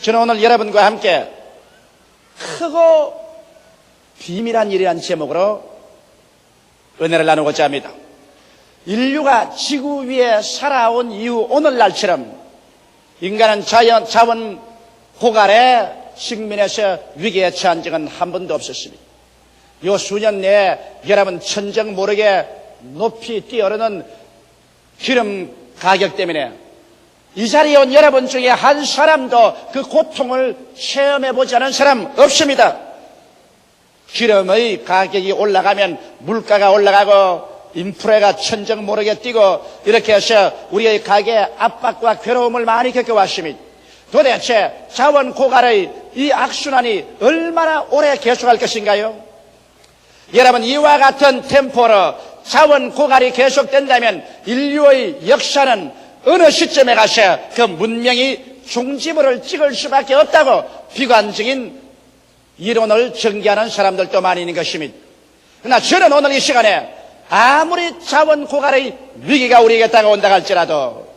저는 오늘 여러분과 함께 크고 비밀한 일이라는 제목으로 은혜를 나누고자 합니다. 인류가 지구 위에 살아온 이후 오늘날처럼 인간은 자원 고갈에 직면해서 위기에 처한 적은 한 번도 없었습니다. 요 수년 내에 여러분 천정 모르게 높이 뛰어오르는 기름 가격 때문에 이 자리에 온 여러분 중에 한 사람도 그 고통을 체험해보지 않은 사람 없습니다. 기름의 가격이 올라가면 물가가 올라가고 인프레가 천정 모르게 뛰고 이렇게 해서 우리의 가게에 압박과 괴로움을 많이 겪어왔습니다. 도대체 자원 고갈의 이 악순환이 얼마나 오래 계속할 것인가요? 여러분, 이와 같은 템포로 자원 고갈이 계속된다면 인류의 역사는 어느 시점에 가서 그 문명이 종지부를 찍을 수밖에 없다고 비관적인 이론을 전개하는 사람들도 많이 있는 것입니다. 그러나 저는 오늘 이 시간에 아무리 자원 고갈의 위기가 우리에게 다가온다 할지라도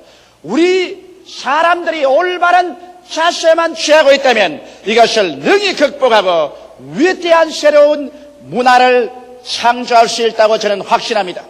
우리 사람들이 올바른 자세만 취하고 있다면 이것을 능히 극복하고 위대한 새로운 문화를 창조할 수 있다고 저는 확신합니다.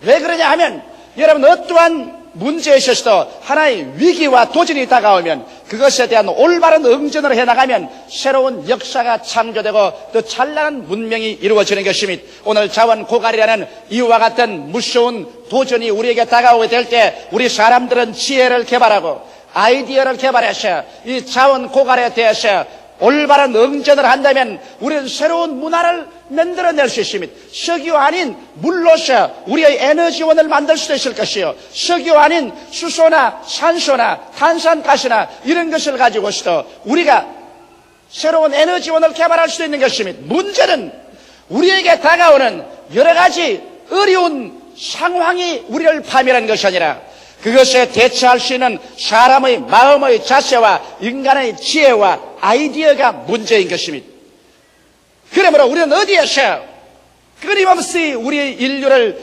왜 그러냐 하면 여러분, 어떠한 문제에 있어서도 하나의 위기와 도전이 다가오면 그것에 대한 올바른 응전을 해나가면 새로운 역사가 창조되고 또 찬란한 문명이 이루어지는 것입니다. 오늘 자원 고갈이라는 이와 같은 무서운 도전이 우리에게 다가오게 될 때 우리 사람들은 지혜를 개발하고 아이디어를 개발해서 이 자원 고갈에 대해서 올바른 응전을 한다면 우리는 새로운 문화를 만들어낼 수 있습니다. 석유 아닌 물로서 우리의 에너지원을 만들 수도 있을 것이요, 석유 아닌 수소나 산소나 탄산가스나 이런 것을 가지고서도 우리가 새로운 에너지원을 개발할 수도 있는 것입니다. 문제는 우리에게 다가오는 여러 가지 어려운 상황이 우리를 파멸하는 것이 아니라 그것에 대처할 수 있는 사람의 마음의 자세와 인간의 지혜와 아이디어가 문제인 것입니다. 그러므로 우리는 어디에서 끊임없이 우리 인류를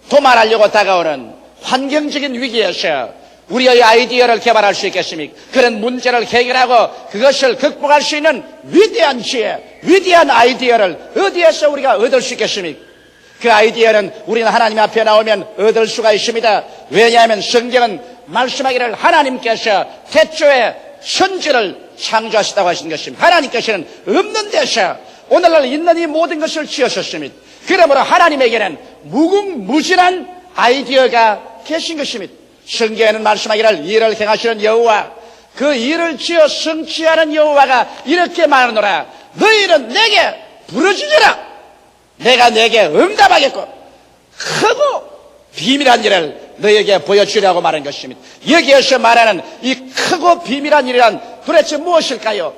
도말하려고 다가오는 환경적인 위기에서 우리의 아이디어를 개발할 수 있겠습니까? 그런 문제를 해결하고 그것을 극복할 수 있는 위대한 지혜, 위대한 아이디어를 어디에서 우리가 얻을 수 있겠습니까? 그 아이디어는 우리는 하나님 앞에 나오면 얻을 수가 있습니다. 왜냐하면 성경은 말씀하기를 하나님께서 태초에 천지를 창조하시다고 하신 것입니다. 하나님께서는 없는 데서 오늘날 있는 이 모든 것을 지으셨습니다. 그러므로 하나님에게는 무궁무진한 아이디어가 계신 것입니다. 성경에는 말씀하기를 일을 행하시는 여호와, 그 일을 지어 성취하는 여호와가 이렇게 말하노라. 너희는 내게 부르짖으라. 내가 내게 응답하겠고 크고 비밀한 일을 너에게 보여주려고 말한 것입니다. 여기에서 말하는 이 크고 비밀한 일이란 도대체 무엇일까요?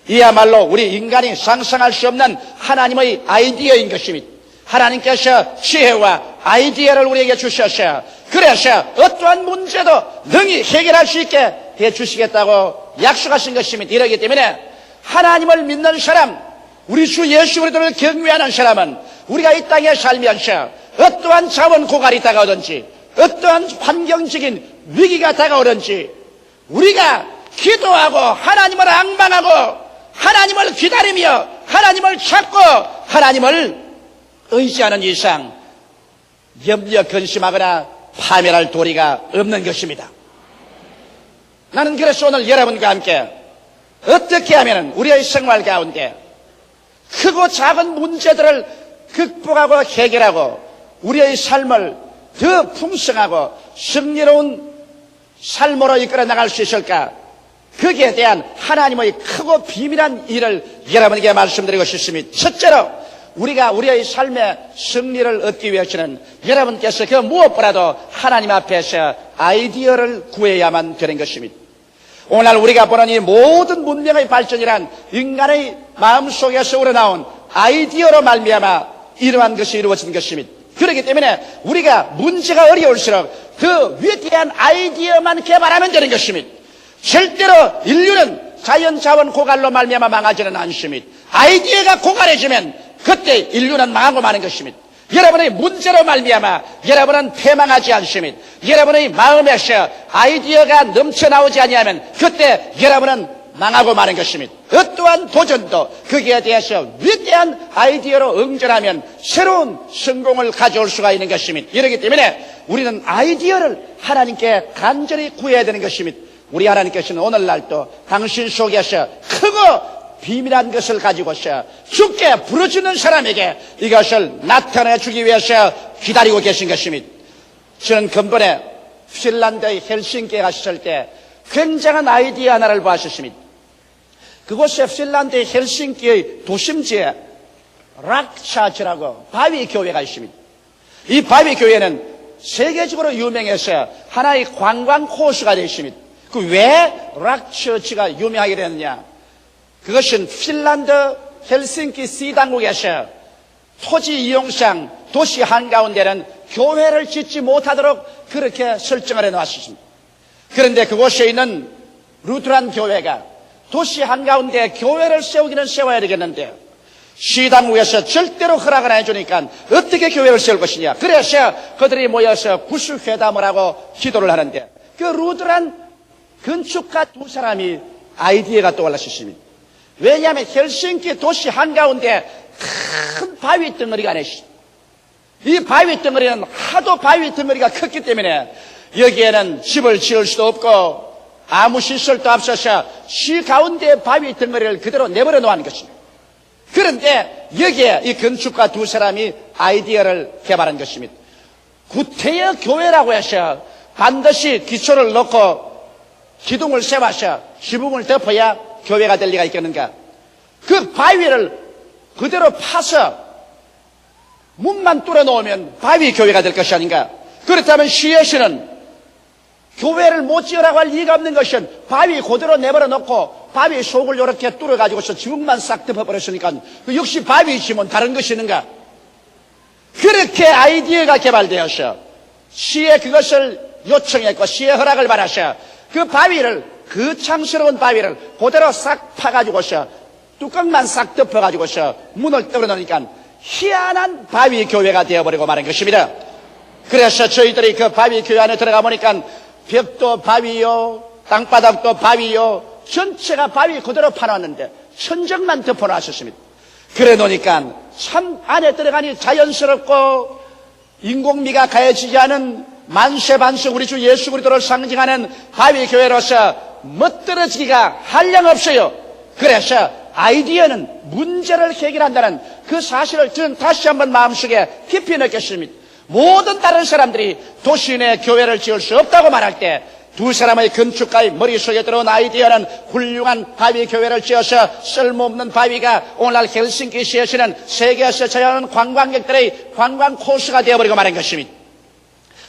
이야말로 우리 인간이 상상할 수 없는 하나님의 아이디어인 것입니다. 하나님께서 지혜와 아이디어를 우리에게 주셔서 그래서 어떠한 문제도 능히 해결할 수 있게 해주시겠다고 약속하신 것입니다. 이러기 때문에 하나님을 믿는 사람, 우리 주 예수 그리스도를 경외하는 사람은 우리가 이 땅에 살면서 어떠한 자원 고갈이 다가오든지 어떠한 환경적인 위기가 다가오든지 우리가 기도하고 하나님을 앙망하고 하나님을 기다리며 하나님을 찾고 하나님을 의지하는 이상 염려 근심하거나 파멸할 도리가 없는 것입니다. 나는 그래서 오늘 여러분과 함께 어떻게 하면 우리의 생활 가운데 크고 작은 문제들을 극복하고 해결하고 우리의 삶을 더 풍성하고 승리로운 삶으로 이끌어 나갈 수 있을까? 거기에 대한 하나님의 크고 비밀한 일을 여러분에게 말씀드리고 싶습니다. 첫째로 우리가 우리의 삶의 승리를 얻기 위해서는 여러분께서 그 무엇보다도 하나님 앞에서 아이디어를 구해야만 되는 것입니다. 오늘 우리가 보는 이 모든 문명의 발전이란 인간의 마음속에서 우러나온 아이디어로 말미암아 이러한 것이 이루어진 것입니다. 그렇기 때문에 우리가 문제가 어려울수록 그 위대한 아이디어만 개발하면 되는 것입니다. 절대로 인류는 자연자원 고갈로 말미암아 망하지는 않습니다. 아이디어가 고갈해지면 그때 인류는 망하고 마는 것입니다. 여러분의 문제로 말미암아 여러분은 패망하지 않습니다. 여러분의 마음에서 아이디어가 넘쳐나오지 아니하면 그때 여러분은 망하고 마는 것입니다. 어떠한 도전도 거기에 대해서 위대한 아이디어로 응전하면 새로운 성공을 가져올 수가 있는 것입니다. 이렇기 때문에 우리는 아이디어를 하나님께 간절히 구해야 되는 것입니다. 우리 하나님께서는 오늘날도 당신 속에서 크고 비밀한 것을 가지고서 주께 부르짖는 사람에게 이것을 나타내 주기 위해서 기다리고 계신 것입니다. 저는 근본에 핀란드의 헬싱키에 갔을 때 굉장한 아이디어 하나를 보았습니다. 그곳에 핀란드의 헬싱키의 도심지에 락차츠라고 바위 교회가 있습니다. 이 바위 교회는 세계적으로 유명해서 하나의 관광 코스가 되어 있습니다. 그 왜 락처치가 유명하게 됐느냐? 그것은 핀란드 헬싱키 시당국에서 토지 이용상 도시 한가운데는 교회를 짓지 못하도록 그렇게 설정을 해놓았습니다. 그런데 그곳에 있는 루트란 교회가 도시 한가운데 교회를 세우기는 세워야 되겠는데 시당국에서 절대로 허락을 안 해주니까 어떻게 교회를 세울 것이냐. 그래서 그들이 모여서 구수회담을 하고 기도를 하는데 그 루트란 건축가 두 사람이 아이디어가 떠올랐습니다. 왜냐하면 헬싱키 도시 한가운데 큰 바위 덩어리가 있습니다. 이 바위 덩어리는 하도 바위 덩어리가 컸기 때문에 여기에는 집을 지을 수도 없고 아무 시설도 없어서 시 가운데 바위 덩어리를 그대로 내버려 놓은 것입니다. 그런데 여기에 이 건축가 두 사람이 아이디어를 개발한 것입니다. 구태여 교회라고 해서 반드시 기초를 놓고 기둥을 세워서 지붕을 덮어야 교회가 될 리가 있겠는가? 그 바위를 그대로 파서 문만 뚫어놓으면 바위 교회가 될 것이 아닌가? 그렇다면 시에서는 교회를 못 지으라고 할 리가 없는 것은 바위 그대로 내버려 놓고 바위 속을 이렇게 뚫어가지고서 지붕만 싹 덮어버렸으니까 그 역시 바위이지만 다른 것이 있는가? 그렇게 아이디어가 개발되어서 시에 그것을 요청했고 시에 허락을 받아서 그 바위를 거창스러운 바위를 그대로 싹 파가지고서 뚜껑만 싹 덮어가지고서 문을 뚫어놓으니까 희한한 바위 교회가 되어버리고 마는 것입니다. 그래서 저희들이 그 바위 교회 안에 들어가 보니까 벽도 바위요, 땅바닥도 바위요, 전체가 바위 그대로 파놨는데 천정만 덮어놨었습니다. 그래 놓으니까 참 안에 들어가니 자연스럽고 인공미가 가해지지 않은 만세반석 우리 주 예수 그리스도를 상징하는 바위 교회로서 멋들어지기가 한량없어요. 그래서 아이디어는 문제를 해결한다는 그 사실을 저는 다시 한번 마음속에 깊이 느꼈습니다. 모든 다른 사람들이 도시 내 교회를 지을 수 없다고 말할 때 두 사람의 건축가의 머릿속에 들어온 아이디어는 훌륭한 바위 교회를 지어서 쓸모없는 바위가 오늘날 헬싱키시에서는 세계에서 저하는 관광객들의 관광 코스가 되어버리고 말한 것입니다.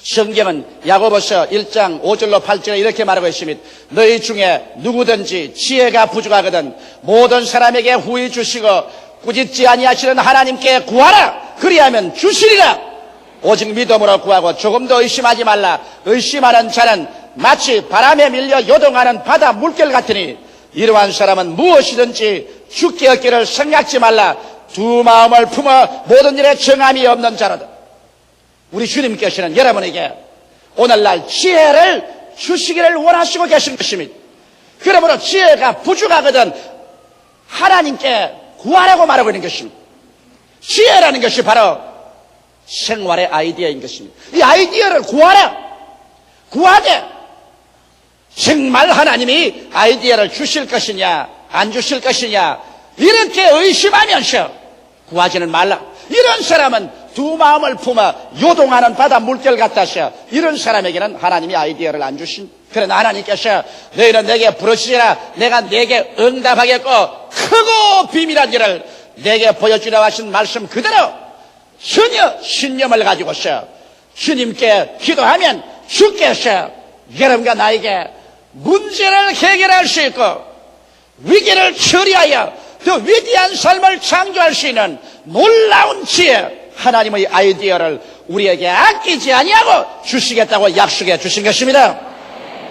성경은 야고보서 1장 5절로 8절에 이렇게 말하고 있습니다. 너희 중에 누구든지 지혜가 부족하거든 모든 사람에게 후히 주시고 꾸짖지 아니하시는 하나님께 구하라. 그리하면 주시리라. 오직 믿음으로 구하고 조금도 의심하지 말라. 의심하는 자는 마치 바람에 밀려 요동하는 바다 물결 같으니 이러한 사람은 무엇이든지 죽게 얻기를 생각지 말라. 두 마음을 품어 모든 일에 정함이 없는 자로다. 우리 주님께서는 여러분에게 오늘날 지혜를 주시기를 원하시고 계신 것입니다. 그러므로 지혜가 부족하거든 하나님께 구하라고 말하고 있는 것입니다. 지혜라는 것이 바로 생활의 아이디어인 것입니다. 이 아이디어를 구하되 정말 하나님이 아이디어를 주실 것이냐 안 주실 것이냐 이렇게 의심하면서 구하지는 말라. 이런 사람은 두 마음을 품어 요동하는 바다 물결 같아서 이런 사람에게는 하나님이 아이디어를 안 주신. 그러나 하나님께서 너희는 내게 부르시리라. 내가 내게 응답하겠고 크고 비밀한 일을 내게 보여주려 하신 말씀 그대로 전혀 신념을 가지고서 주님께 기도하면 주께서 여러분과 나에게 문제를 해결할 수 있고 위기를 처리하여 더 위대한 삶을 창조할 수 있는 놀라운 지혜 하나님의 아이디어를 우리에게 아끼지 아니하고 주시겠다고 약속해 주신 것입니다.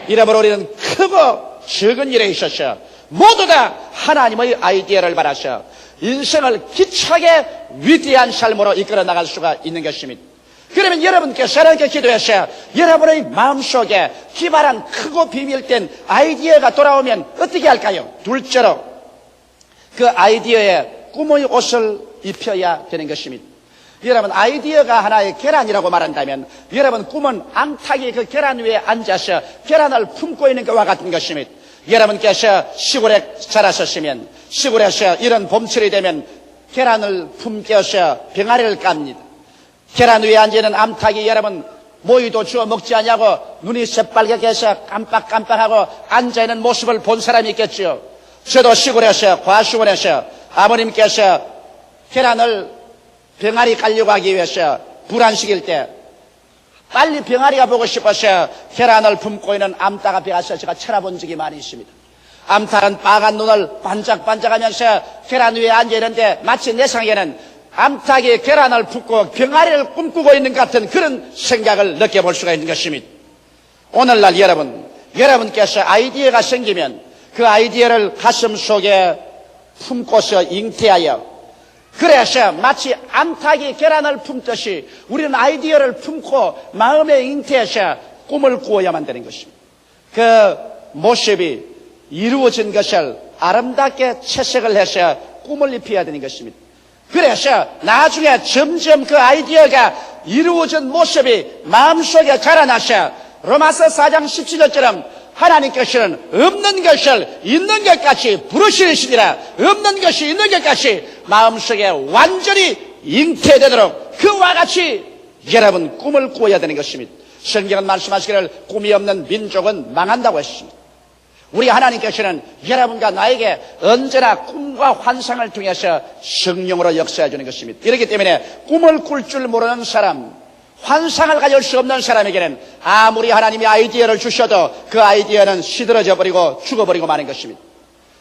이러므로 우리는 크고 적은 일에 있어서 모두 다 하나님의 아이디어를 받아서 인생을 기차게 위대한 삶으로 이끌어 나갈 수가 있는 것입니다. 그러면 여러분께서 하나님께 기도하셔. 여러분의 마음속에 기발한 크고 비밀된 아이디어가 돌아오면 어떻게 할까요? 둘째로 그 아이디어에 꿈의 옷을 입혀야 되는 것입니다. 여러분, 아이디어가 하나의 계란이라고 말한다면 여러분 꿈은 앙탁이 그 계란 위에 앉아서 계란을 품고 있는 것과 같은 것입니다. 여러분께서 시골에 자라셨으면 시골에서 이런 봄철이 되면 계란을 품겨서 병아리를 깝니다. 계란 위에 앉아있는 암탉이 여러분 모이도 주워 먹지 않냐고 눈이 새빨갛게 해서 깜빡깜빡하고 앉아있는 모습을 본 사람이 있겠죠. 저도 시골에서 과수원에서 아버님께서 계란을 병아리 깔려고 하기 위해서 불안식일 때 빨리 병아리가 보고 싶어서 계란을 품고 있는 암탉 앞에 가서 제가 쳐다본 적이 많이 있습니다. 암탉은 빨간 눈을 반짝반짝하면서 계란 위에 앉아있는데 마치 내 생각에는 암탉이 계란을 품고 병아리를 꿈꾸고 있는 것 같은 그런 생각을 느껴볼 수가 있는 것입니다. 오늘날 여러분께서 아이디어가 생기면 그 아이디어를 가슴 속에 품고서 잉태하여 그래서 마치 암탉이 계란을 품듯이 우리는 아이디어를 품고 마음에 잉태해서 꿈을 꾸어야만 되는 것입니다. 그 모습이 이루어진 것을 아름답게 채색을 해서 꿈을 입혀야 되는 것입니다. 그래서 나중에 점점 그 아이디어가 이루어진 모습이 마음속에 자라나서 로마서 4장 17절처럼 하나님께서는 없는 것을 있는 것 같이 부르시니라. 없는 것이 있는 것 같이 마음속에 완전히 잉태되도록 그와 같이 여러분 꿈을 꾸어야 되는 것입니다. 성경은 말씀하시기를 꿈이 없는 민족은 망한다고 했습니다. 우리 하나님께서는 여러분과 나에게 언제나 꿈과 환상을 통해서 성령으로 역사해 주는 것입니다. 이렇기 때문에 꿈을 꿀 줄 모르는 사람, 환상을 가질 수 없는 사람에게는 아무리 하나님이 아이디어를 주셔도 그 아이디어는 시들어져 버리고 죽어버리고 마는 것입니다.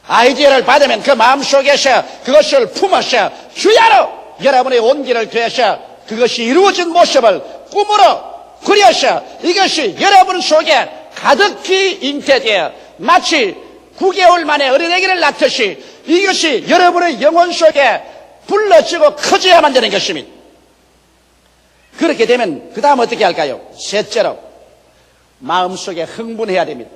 아이디어를 받으면 그 마음속에서 그것을 품어서 주야로 여러분의 온기를 더해서 그것이 이루어진 모습을 꿈으로 그려서 이것이 여러분 속에 가득히 잉태되어 마치 9개월 만에 어린애기를 낳듯이 이것이 여러분의 영혼 속에 불러지고 커져야만 되는 것입니다. 그렇게 되면 그 다음 어떻게 할까요? 셋째로 마음속에 흥분해야 됩니다.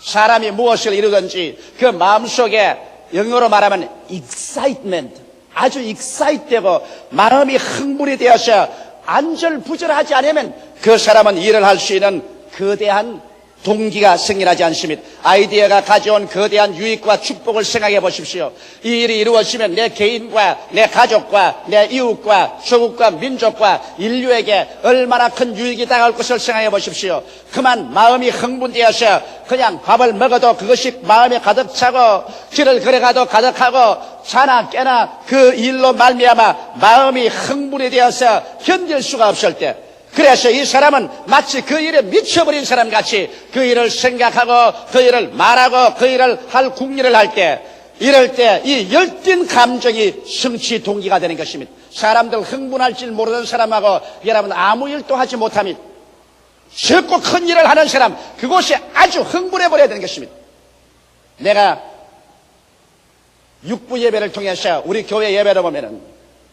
사람이 무엇을 이루든지 그 마음속에 영어로 말하면 excitement, 아주 excite되고 마음이 흥분이 되어서 안절부절하지 않으면 그 사람은 일을 할 수 있는 거대한 동기가 생겨나지 않습니다. 아이디어가 가져온 거대한 유익과 축복을 생각해 보십시오. 이 일이 이루어지면 내 개인과 내 가족과 내 이웃과 조국과 민족과 인류에게 얼마나 큰 유익이 다가올 것을 생각해 보십시오. 그만 마음이 흥분되어서 그냥 밥을 먹어도 그것이 마음에 가득 차고 길을 걸어가도 가득하고 자나 깨나 그 일로 말미암아 마음이 흥분이 되어서 견딜 수가 없을 때 그래서 이 사람은 마치 그 일에 미쳐버린 사람 같이 그 일을 생각하고 그 일을 말하고 그 일을 할 궁리를 할 때 이럴 때 이 열띤 감정이 성취 동기가 되는 것입니다. 사람들 흥분할 줄 모르는 사람하고 여러분 아무 일도 하지 못합니다. 적고 큰 일을 하는 사람 그곳이 아주 흥분해버려야 되는 것입니다. 내가 육부 예배를 통해서 우리 교회 예배를 보면은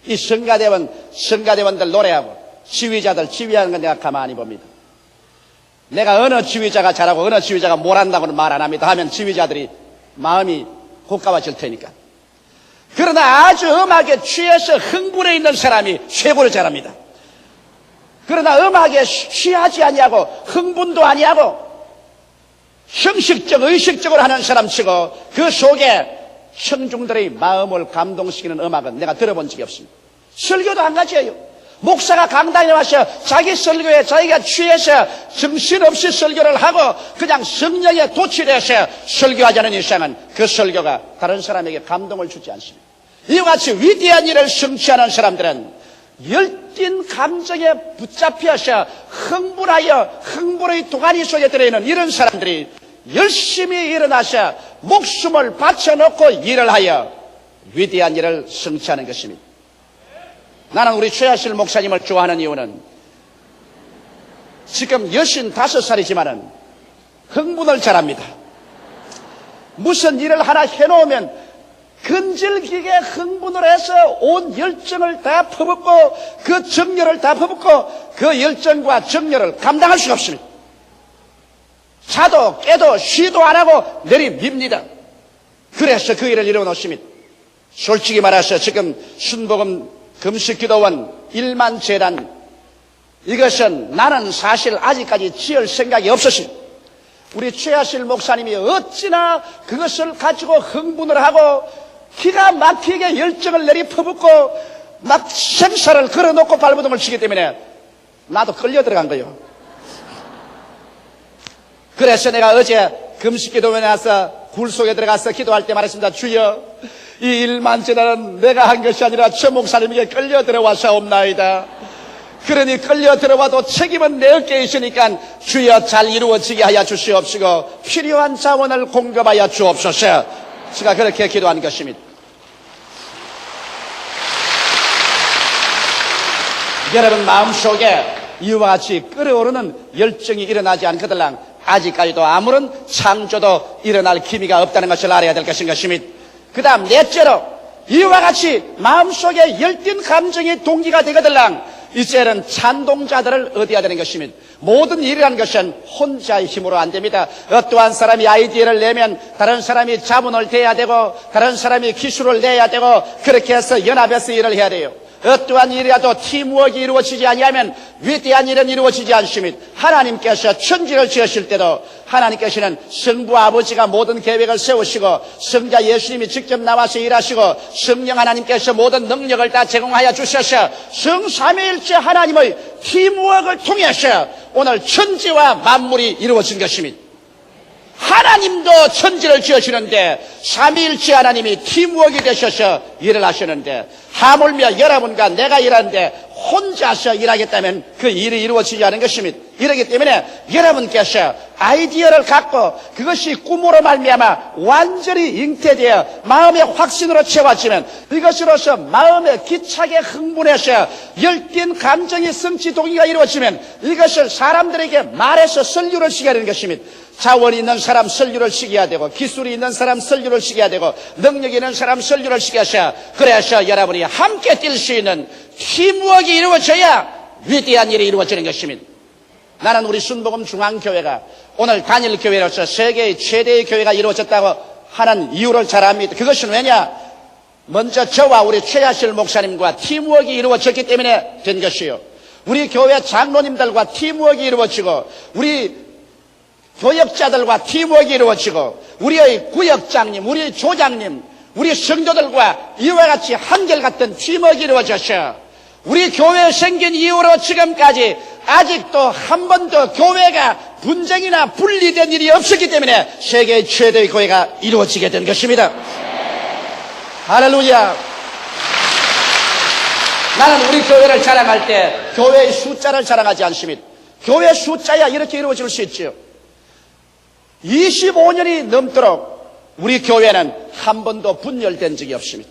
이 성가대원들 노래하고 지휘자들 지휘하는 건 내가 가만히 봅니다. 내가 어느 지휘자가 잘하고 어느 지휘자가 못한다고는 말 안 합니다. 하면 지휘자들이 마음이 고가워질 테니까. 그러나 아주 음악에 취해서 흥분해 있는 사람이 최고로 잘합니다. 그러나 음악에 취하지 아니하고 흥분도 아니하고 형식적 의식적으로 하는 사람치고 그 속에 청중들의 마음을 감동시키는 음악은 내가 들어본 적이 없습니다. 설교도 한 가지예요. 목사가 강단에 와서 자기 설교에 자기가 취해서 정신없이 설교를 하고 그냥 성령에 도취돼서 설교하자는 이상은 그 설교가 다른 사람에게 감동을 주지 않습니다. 이와 같이 위대한 일을 성취하는 사람들은 열띤 감정에 붙잡혀서 흥분하여 흥분의 도가니 속에 들어있는 이런 사람들이 열심히 일어나서 목숨을 바쳐놓고 일을 하여 위대한 일을 성취하는 것입니다. 나는 우리 최하실 목사님을 좋아하는 이유는 지금 65살이지만은 흥분을 잘합니다. 무슨 일을 하나 해놓으면 근질기게 흥분을 해서 온 열정을 다 퍼붓고 그 정열을 다 퍼붓고 그 열정과 정열을 감당할 수가 없습니다. 자도 깨도 쉬도 안 하고 내리밉니다. 그래서 그 일을 이루어놓습니다. 솔직히 말해서 지금 순복음 금식기도원 1만 재단, 이것은 나는 사실 아직까지 지을 생각이 없었습니다. 우리 최하실 목사님이 어찌나 그것을 가지고 흥분을 하고 기가 막히게 열정을 내리퍼붓고 막 생사를 걸어놓고 발버둥을 치기 때문에 나도 끌려 들어간 거예요. 그래서 내가 어제 금식기도원에 와서 굴 속에 들어가서 기도할 때 말했습니다. 주여, 이 1만 재단은 내가 한 것이 아니라 저 목사님에게 끌려 들어와사옵나이다. 그러니 끌려 들어와도 책임은 내 어깨에 있으니까 주여 잘 이루어지게 하여 주시옵시고 필요한 자원을 공급하여 주옵소서. 제가 그렇게 기도한 것입니다. 여러분 마음속에 이와 같이 끓어오르는 열정이 일어나지 않거들랑 아직까지도 아무런 창조도 일어날 기미가 없다는 것을 알아야 될 것입니다. 그 다음 넷째로 이와 같이 마음속에 열띤 감정이 동기가 되거들랑 이제는 찬동자들을 얻어야 되는 것입니다. 모든 일이라는 것은 혼자의 힘으로 안 됩니다. 어떠한 사람이 아이디어를 내면 다른 사람이 자문을 대야 되고 다른 사람이 기술을 내야 되고 그렇게 해서 연합해서 일을 해야 돼요. 어떠한 일이라도 팀워크가 이루어지지 아니하면 위대한 일은 이루어지지 않습니다. 하나님께서 천지를 지으실 때도 하나님께서는 성부 아버지가 모든 계획을 세우시고 성자 예수님이 직접 나와서 일하시고 성령 하나님께서 모든 능력을 다 제공하여 주셔서 성삼위일체 하나님의 팀워크를 통해서 오늘 천지와 만물이 이루어진 것입니다. 하나님도 천지를 지으시는데 삼위일체 하나님이 팀워크가 되셔서 일을 하시는데 하물며 여러분과 내가 일하는데 혼자서 일하겠다면 그 일이 이루어지지 않은 것입니다. 이러기 때문에 여러분께서 아이디어를 갖고 그것이 꿈으로 말미암아 완전히 잉태되어 마음의 확신으로 채워지면 이것으로서 마음에 기차게 흥분해서 열띤 감정의 성취 동기가 이루어지면 이것을 사람들에게 말해서 설교를 시켜야 하는 것입니다. 자원이 있는 사람 설교를 시켜야 되고 기술이 있는 사람 설교를 시켜야 되고 능력이 있는 사람 설교를 시켜서 그래서 여러분이 함께 뛸 수 있는 팀워크가 이루어져야 위대한 일이 이루어지는 것입니다. 나는 우리 순복음 중앙교회가 오늘 단일교회로서 세계의 최대의 교회가 이루어졌다고 하는 이유를 잘 압니다. 그것은 왜냐? 먼저 저와 우리 최하실 목사님과 팀워크가 이루어졌기 때문에 된 것이요. 우리 교회 장로님들과 팀워크가 이루어지고 우리 교역자들과 팀워크가 이루어지고 우리의 구역장님, 우리의 조장님, 우리 성도들과 이와 같이 한결같은 팀워크가 이루어져서 우리 교회 생긴 이후로 지금까지 아직도 한 번도 교회가 분쟁이나 분리된 일이 없었기 때문에 세계 최대의 교회가 이루어지게 된 것입니다. 할렐루야. 나는 우리 교회를 자랑할 때 교회의 숫자를 자랑하지 않습니다. 교회 숫자야 이렇게 이루어질 수 있죠. 25년이 넘도록 우리 교회는 한 번도 분열된 적이 없습니다.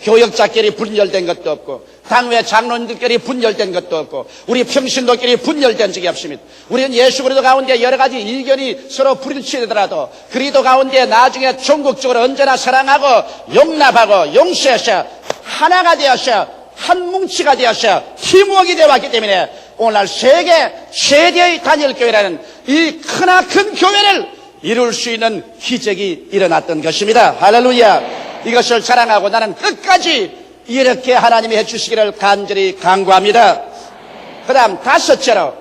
교역자끼리 분열된 것도 없고 당회 장로님들끼리 분열된 것도 없고 우리 평신도끼리 분열된 적이 없습니다. 우리는 예수 그리스도 가운데 여러 가지 이견이 서로 부딪히더라도 그리스도 가운데 나중에 전국적으로 언제나 사랑하고 용납하고 용서해서 하나가 되어서 한 뭉치가 되어서 팀워크가 되어왔기 때문에 오늘날 세계 최대의 단일교회라는 이 크나큰 교회를 이룰 수 있는 기적이 일어났던 것입니다. 할렐루야. 이것을 자랑하고 나는 끝까지 이렇게 하나님이 해주시기를 간절히 간구합니다. 그 다음 다섯째로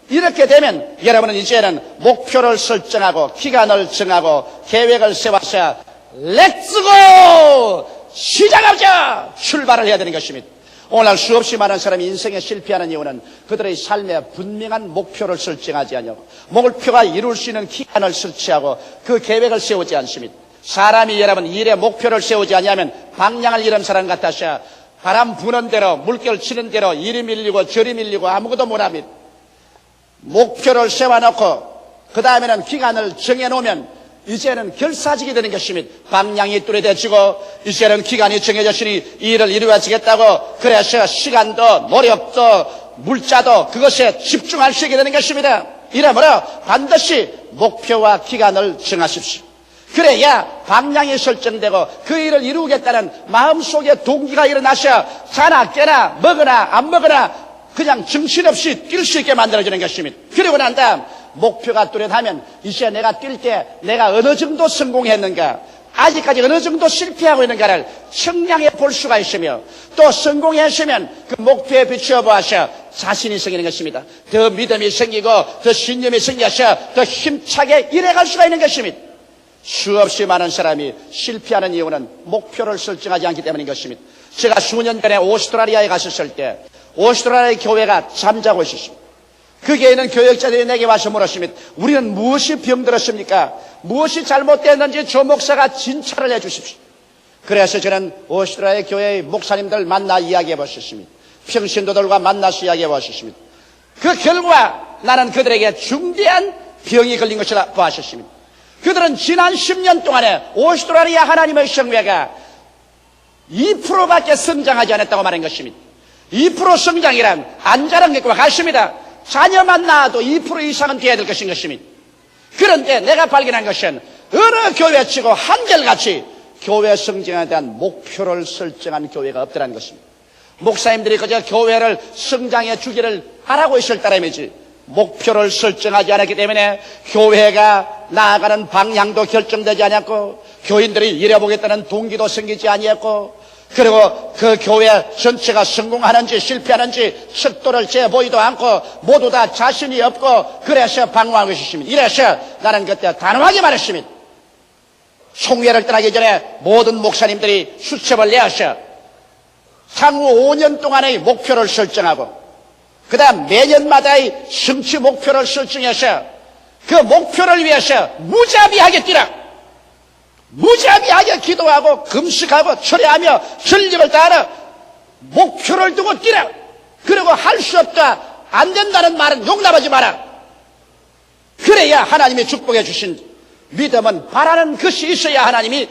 이렇게 되면 여러분은 이제는 목표를 설정하고 기간을 정하고 계획을 세워서 렛츠고 시작하자 출발을 해야 되는 것입니다. 오늘날 수없이 많은 사람이 인생에 실패하는 이유는 그들의 삶에 분명한 목표를 설정하지 않냐고 목표가 이룰 수 있는 기간을 설치하고 그 계획을 세우지 않습니다. 사람이 여러분 일에 목표를 세우지 않으면 방향을 잃은 사람 같아서 바람 부는 대로 물결 치는 대로 이리 밀리고 저리 밀리고 아무것도 못합니다. 목표를 세워놓고 그 다음에는 기간을 정해놓으면 이제는 결사지게 되는 것입니다. 방향이 뚜렷해지고 이제는 기간이 정해졌으니 이 일을 이루어지겠다고 그래서 시간도 노력도 물자도 그것에 집중할 수 있게 되는 것입니다. 이러므로 반드시 목표와 기간을 정하십시오. 그래야 방향이 설정되고 그 일을 이루겠다는 마음속에 동기가 일어나셔 자나 깨나 먹으나 안 먹으나 그냥 정신없이 뛸 수 있게 만들어주는 것입니다. 그리고 난 다음 목표가 뚜렷하면 이제 내가 뛸 때 내가 어느 정도 성공했는가, 아직까지 어느 정도 실패하고 있는가를 측량해 볼 수가 있으며, 또 성공했으면 그 목표에 비추어 보아서 자신이 생기는 것입니다. 더 믿음이 생기고 더 신념이 생겨서 더 힘차게 일해갈 수가 있는 것입니다. 수없이 많은 사람이 실패하는 이유는 목표를 설정하지 않기 때문인 것입니다. 제가 수년 전에 오스트라리아에 갔었을 때 오스트라리아 교회가 잠자고 있었습니다. 거기에 있는 교역자들이 내게 와서 물었습니다. 우리는 무엇이 병들었습니까? 무엇이 잘못됐는지 조 목사가 진찰을 해 주십시오. 그래서 저는 오스트라리아 교회의 목사님들 만나 이야기해 보셨습니다. 평신도들과 만나서 이야기해 보셨습니다. 그 결과 나는 그들에게 중대한 병이 걸린 것이라 보았습니다. 그들은 지난 10년 동안에 오스트라리아 하나님의 성회가 2%밖에 성장하지 않았다고 말한 것입니다. 2% 성장이란 안 자란 것과 같습니다. 자녀만 낳아도 2% 이상은 돼야 될 것인 것입니다. 그런데 내가 발견한 것은 어느 교회치고 한결같이 교회 성장에 대한 목표를 설정한 교회가 없더라는 것입니다. 목사님들이 그저 교회를 성장해 주기를 바라고 있을 따름이지 목표를 설정하지 않았기 때문에 교회가 나아가는 방향도 결정되지 않았고 교인들이 일해보겠다는 동기도 생기지 아니했고, 그리고 그 교회 전체가 성공하는지 실패하는지 척도를 재보이도 않고 모두 다 자신이 없고 그래서 방황하고 있습니다. 이래서 나는 그때 단호하게 말했습니다. 총회를 떠나기 전에 모든 목사님들이 수첩을 내어서 향후 5년 동안의 목표를 설정하고 그 다음 매년마다의 성취 목표를 설정해서 그 목표를 위해서 무자비하게 뛰라, 무자비하게 기도하고 금식하고 철회하며 전력을 다하라, 목표를 두고 뛰라. 그리고 할 수 없다, 안 된다는 말은 용납하지 마라. 그래야 하나님이 축복해 주신 믿음은 바라는 것이 있어야 하나님이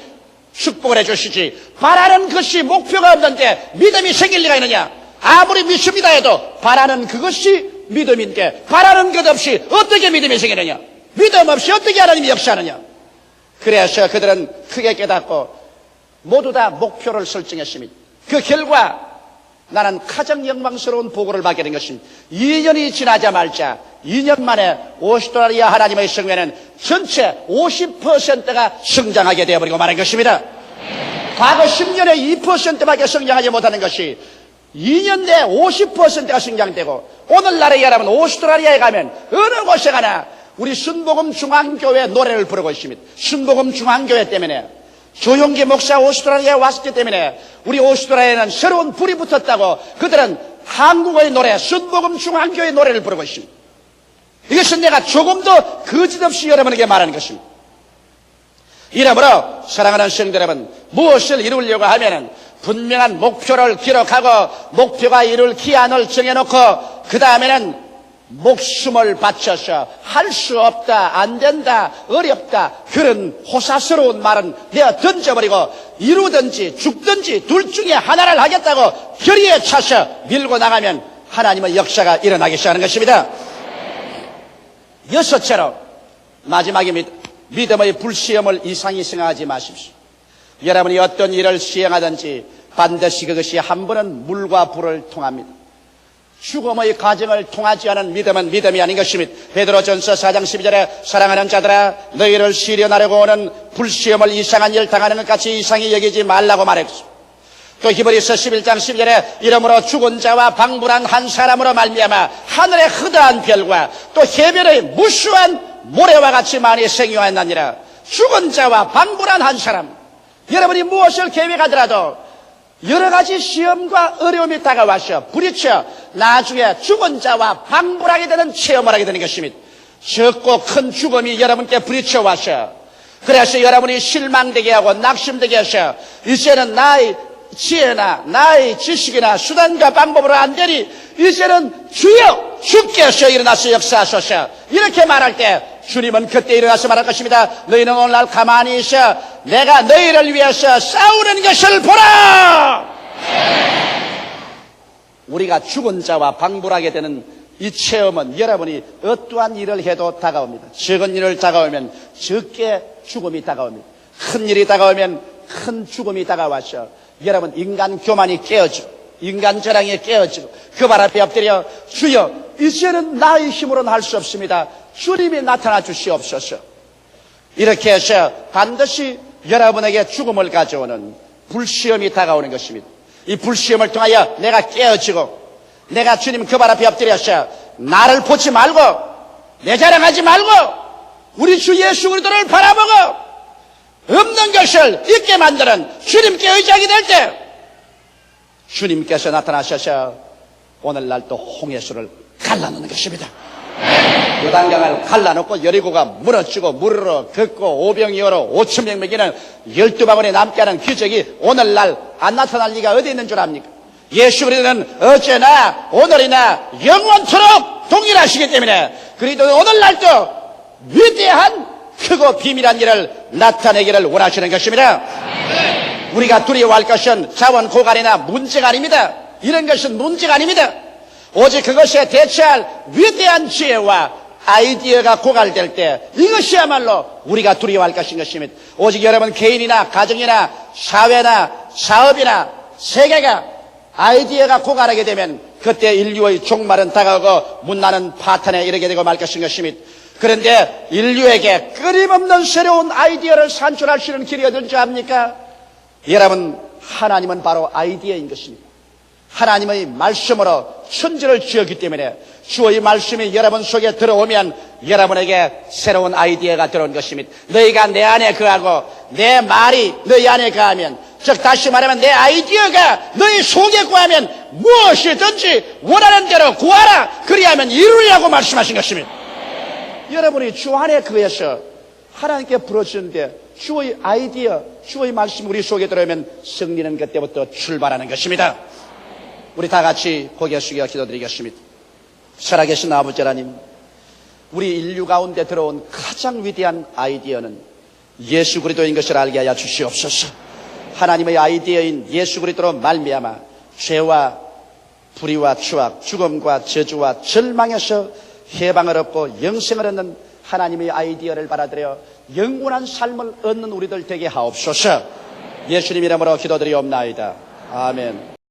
축복을 해 주시지, 바라는 것이 목표가 없는데 믿음이 생길 리가 있느냐. 아무리 믿습니다 해도 바라는 그것이 믿음인데 바라는 것 없이 어떻게 믿음이 생기느냐. 믿음 없이 어떻게 하나님이 역사하느냐. 그래서 그들은 크게 깨닫고 모두 다 목표를 설정했습니다. 그 결과 나는 가장 영광스러운 보고를 받게 된 것입니다. 2년이 지나자마자 2년 만에 오스트라리아 하나님의 성회는 전체 50%가 성장하게 되어버리고 말한 것입니다. 과거 10년에 2%밖에 성장하지 못하는 것이 2년 내에 50%가 성장되고, 오늘날에 여러분 오스트라리아에 가면 어느 곳에 가나 우리 순복음 중앙교회 노래를 부르고 있습니다. 순복음 중앙교회 때문에, 조용기 목사 오스트라리아에 왔기 때문에 우리 오스트라리아에는 새로운 불이 붙었다고 그들은 한국어의 노래, 순복음 중앙교회 노래를 부르고 있습니다. 이것은 내가 조금도 거짓없이 여러분에게 말하는 것입니다. 이러므로 사랑하는 성도 여러분, 무엇을 이루려고 하면은 분명한 목표를 기록하고 목표가 이룰 기한을 정해놓고 그 다음에는 목숨을 바쳐서 할 수 없다, 안 된다, 어렵다 그런 호사스러운 말은 내가 던져버리고 이루든지 죽든지 둘 중에 하나를 하겠다고 결의에 차서 밀고 나가면 하나님의 역사가 일어나기 시작하는 것입니다. 여섯째로 마지막에 믿음의 불시험을 이상히 생각하지 마십시오. 여러분이 어떤 일을 시행하든지 반드시 그것이 한 번은 물과 불을 통합니다. 죽음의 과정을 통하지 않은 믿음은 믿음이 아닌 것입니다. 베드로전서 4장 12절에 사랑하는 자들아 너희를 시련하려고 오는 불시험을 이상한 일 당하는 것 같이 이상히 여기지 말라고 말했습니다. 또 히브리서 11장 12절에 이러므로 죽은 자와 방불한 한 사람으로 말미암아 하늘의 흐드한 별과 또 해변의 무수한 모래와 같이 많이 생겨났느니라. 죽은 자와 방불한 한 사람, 여러분이 무엇을 계획하더라도 여러 가지 시험과 어려움이 다가와서 부딪혀 나중에 죽은 자와 방불하게 되는 체험을 하게 되는 것입니다. 적고 큰 죽음이 여러분께 부딪혀 와서 그래서 여러분이 실망되게 하고 낙심되게 해서 이제는 나의 지혜나 나의 지식이나 수단과 방법으로 안 되니 이제는 주여 주께서 일어나서 역사하소서 이렇게 말할 때 주님은 그때 일어나서 말할 것입니다. 너희는 오늘날 가만히 있어 내가 너희를 위해서 싸우는 것을 보라. 우리가 죽은 자와 방불하게 되는 이 체험은 여러분이 어떠한 일을 해도 다가옵니다. 적은 일을 다가오면 적게 죽음이 다가옵니다. 큰 일이 다가오면 큰 죽음이 다가와서 여러분 인간 교만이 깨어지고 인간 자랑이 깨어지고 그 발 앞에 엎드려 주여 이제는 나의 힘으로는 할 수 없습니다. 주님이 나타나 주시옵소서. 이렇게 해서 반드시 여러분에게 죽음을 가져오는 불시험이 다가오는 것입니다. 이 불시험을 통하여 내가 깨어지고 내가 주님 그 발 앞에 엎드려서 나를 보지 말고 내 자랑하지 말고 우리 주 예수 그리스도를 바라보고 없는 것을 있게 만드는 주님께 의지하게 될 때 주님께서 나타나셔서 오늘날 또 홍해수를 갈라놓는 것입니다. 요단강을 갈라놓고 여리고가 무너지고 물으로 걷고 오병이어로 5,000명 먹이는 12바구니 남게 하는 기적이 오늘날 안 나타날 리가 어디 있는 줄 압니까? 예수 그리스도는 어제나 오늘이나 영원토록 동일하시기 때문에 그리스도 오늘날도 위대한 크고 비밀한 일을 나타내기를 원하시는 것입니다. 우리가 두려워할 것은 자원 고갈이나 문제가 아닙니다. 이런 것은 문제가 아닙니다. 오직 그것에 대처할 위대한 지혜와 아이디어가 고갈될 때 이것이야말로 우리가 두려워할 것인 것입니다. 오직 여러분 개인이나 가정이나 사회나 사업이나 세계가 아이디어가 고갈하게 되면 그때 인류의 종말은 다가오고 문나는 파탄에 이르게 되고 말 것인 것입니다. 그런데 인류에게 끊임없는 새로운 아이디어를 산출할 수 있는 길이 어딘지 압니까? 여러분 하나님은 바로 아이디어인 것입니다. 하나님의 말씀으로 천지를 지었기 때문에 주의 말씀이 여러분 속에 들어오면 여러분에게 새로운 아이디어가 들어온 것입니다. 너희가 내 안에 거하고 내 말이 너희 안에 거하면 즉 다시 말하면 내 아이디어가 너희 속에 거하면 무엇이든지 원하는 대로 구하라 그리하면 이루리라고 말씀하신 것입니다. 여러분이 주 안에 거해서 하나님께 부르시는데 주의 아이디어 주의 말씀이 우리 속에 들어오면 승리는 그때부터 출발하는 것입니다. 우리 다 같이 고개 숙여 기도드리겠습니다. 살아계신 아버지 하나님, 우리 인류 가운데 들어온 가장 위대한 아이디어는 예수 그리스도인 것을 알게 하여 주시옵소서. 하나님의 아이디어인 예수 그리스도로 말미암아 죄와 불의와 추악, 죽음과 저주와 절망에서 해방을 얻고 영생을 얻는 하나님의 아이디어를 받아들여 영원한 삶을 얻는 우리들 되게 하옵소서. 예수님 이름으로 기도드리옵나이다. 아멘.